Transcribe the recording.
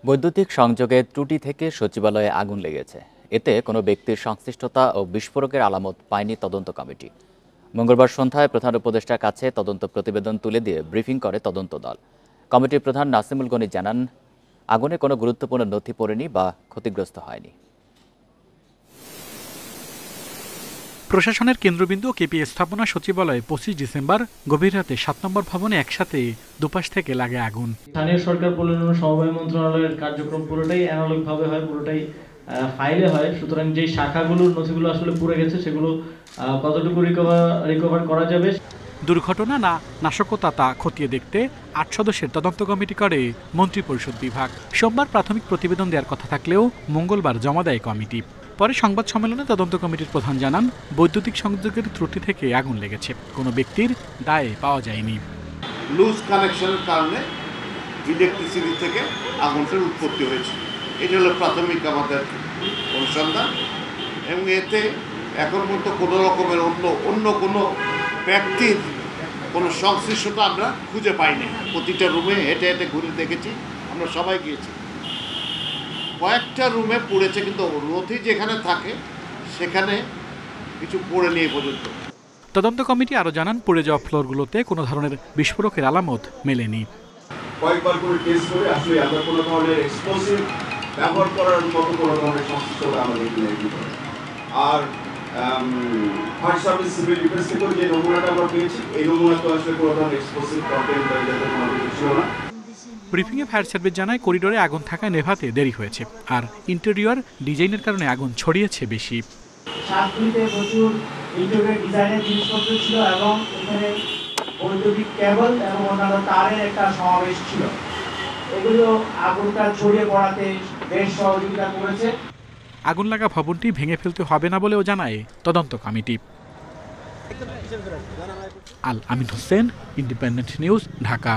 বৈদ্যুতিক সংযোগে ত্রুটি থেকে সচিবালয়ে আগুন লেগেছে। এতে কোনো ব্যক্তির সংশ্লিষ্টতা ও বিস্ফোরকের আলামত পায়নি তদন্ত কমিটি। মঙ্গলবার সন্ধ্যায় প্রধান উপদেষ্টার কাছে তদন্ত প্রতিবেদন তুলে দিয়ে ব্রিফিং করে তদন্ত দল। কমিটির প্রধান নাসিমুল গনি জানান, আগুনে কোনো গুরুত্বপূর্ণ নথি পড়েনি বা ক্ষতিগ্রস্ত হয়নি। প্রশাসনের কেন্দ্রবিন্দু কেপি স্থাপনা সচিবালয়ে 25 ডিসেম্বর গভীর রাতে 7 নম্বর ভবনে একসাথে দুপাশ থেকে লাগে আগুন। স্থানীয় সরকার পরিচালনা সমবায় মন্ত্রণালয়ের কার্যক্রম পুরোটাই অ্যানালগ ভাবে হয়, পুরোটাই ফাইলে হয়। সুতরাং যে শাখাগুলোর নথিগুলো আসলে পুড়ে গেছে সেগুলো কতটুকু রিকভার করা যাবে। দুর্ঘটনা না নাশকতা তা খতিয়ে দেখতে 8 সদস্যের তদন্ত কমিটি করে মন্ত্রিপরিষদ বিভাগ। সোমবার প্রাথমিক প্রতিবেদন দেওয়ার কথা থাকলেও মঙ্গলবার জমা দেয় কমিটি। পরে সংবাদ সম্মেলনে তদন্ত কমিটির প্রধান জানান, বৈদ্যুতিক সংযোগের ত্রুটি থেকে আগুন লেগেছে, কোনো ব্যক্তির দায়ে পাওয়া যায়নি। লুজ কানেকশনের কারণে ইলেকট্রিসিটি থেকে আগুনটার উৎপত্তি হয়েছে, এটা হলো প্রাথমিক আমাদের অনুসন্ধান। এবং এতে এখন পর্যন্ত কোনো রকমের অন্য কোনো ব্যক্তির কোনো সংশ্লিষ্টতা আমরা খুঁজে পাইনি। প্রতিটা রুমে হেঁটে হেঁটে ঘুরে দেখেছি, আমরা সবাই গিয়েছি। কয়েকটা রুমে পড়েছে, কিন্তু নথি যেখানে থাকে সেখানে কিছু পড়ে নিয়ে পর্যন্ত। তদন্ত কমিটি আরও জানান, পড়ে যাওয়া ফ্লোরগুলোতে কোনো ধরনের বিস্ফোরকের আলামত মেলেনি। কয়েকবার করে টেস্ট করে আসলে আমরা কোনো ধরনের এক্সপ্লোসিভ ব্যবহার করার মতো কোনো ধরনের সংশ্লিষ্টতা আমরা দেখি না। আর ফায়ার সার্ভিস সিভিল ডিফেন্স থেকে যে নমুনাটা আমরা পেয়েছি, এই নমুনাতে আসলে কোনো ধরনের এক্সপ্লোসিভ কন্টেন্ট ছিল না। ব্রিফিংয়ে ফায়ার সার্ভিস জানায়, করিডোরে আগুন থাকায় নেভাতে দেরি হয়েছে, আর ইন্টেরিয়র ডিজাইনের কারণে আগুন ছড়িয়েছে বেশি। সাতগুলিতে প্রচুর ইন্টেরিয়র ডিজাইনের জিনিসপত্র ছিল এবং এখানে বৈদ্যুতিক কেবল এবং অন্যান্য তারের একটা সমাবেশ ছিল। এগুলো আগুনটা ছড়িয়ে পড়াতে বেশ সহযোগিতা করেছে। আগুন লাগা ভবনটি ভেঙে ফেলতে হবে না বলেও জানায় তদন্ত কমিটি। আল আমিন হোসেন, ইন্ডিপেন্ডেন্ট নিউজ, ঢাকা।